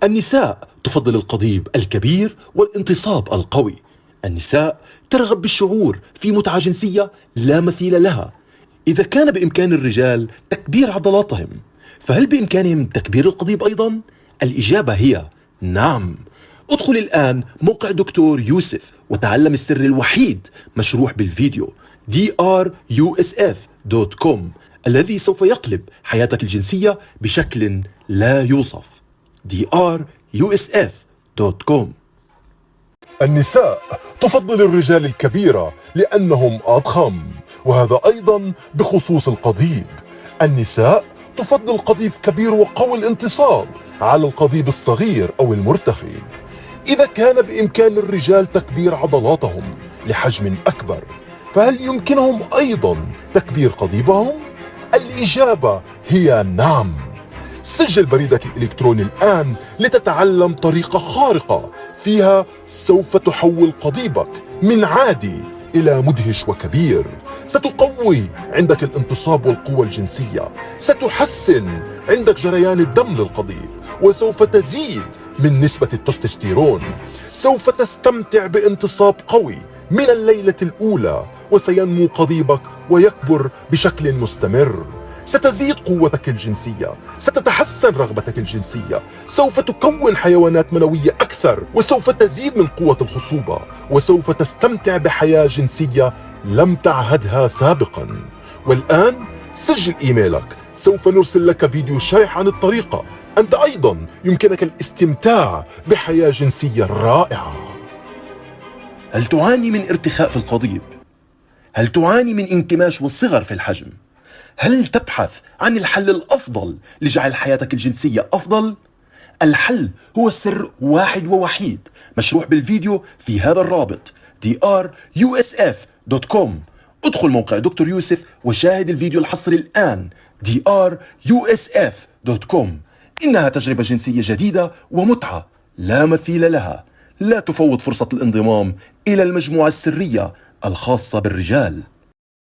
النساء تفضل القضيب الكبير والانتصاب القوي. النساء ترغب بالشعور في متعة جنسية لا مثيل لها. إذا كان بإمكان الرجال تكبير عضلاتهم، فهل بإمكانهم تكبير القضيب أيضا؟ الإجابة هي نعم. ادخل الآن موقع دكتور يوسف وتعلم السر الوحيد مشروح بالفيديو drusf.com الذي سوف يقلب حياتك الجنسية بشكل لا يوصف. drusf.com. النساء تفضل الرجال الكبيرة لأنهم أضخم، وهذا أيضا بخصوص القضيب. النساء تفضل قضيب كبير وقوي الانتصاب على القضيب الصغير أو المرتخي. إذا كان بإمكان الرجال تكبير عضلاتهم لحجم أكبر، فهل يمكنهم أيضا تكبير قضيبهم؟ الإجابة هي نعم. سجل بريدك الإلكتروني الآن لتتعلم طريقة خارقة فيها سوف تحول قضيبك من عادي إلى مدهش وكبير. ستقوي عندك الانتصاب والقوة الجنسية، ستحسن عندك جريان الدم للقضيب، وسوف تزيد من نسبة التستوستيرون. سوف تستمتع بانتصاب قوي من الليلة الأولى، وسينمو قضيبك ويكبر بشكل مستمر. ستزيد قوتك الجنسية، ستتحسن رغبتك الجنسية، سوف تكون حيوانات منوية أكثر، وسوف تزيد من قوة الخصوبة، وسوف تستمتع بحياة جنسية لم تعهدها سابقا. والآن سجل إيميلك، سوف نرسل لك فيديو شرح عن الطريقة. أنت أيضا يمكنك الاستمتاع بحياة جنسية رائعة. هل تعاني من ارتخاء في القضيب؟ هل تعاني من انكماش والصغر في الحجم؟ هل تبحث عن الحل الأفضل لجعل حياتك الجنسية أفضل؟ الحل هو السر واحد ووحيد مشروح بالفيديو في هذا الرابط drusf.com. ادخل موقع دكتور يوسف وشاهد الفيديو الحصري الآن drusf.com. إنها تجربة جنسية جديدة ومتعة لا مثيل لها. لا تفوت فرصة الانضمام إلى المجموعة السرية الخاصة بالرجال.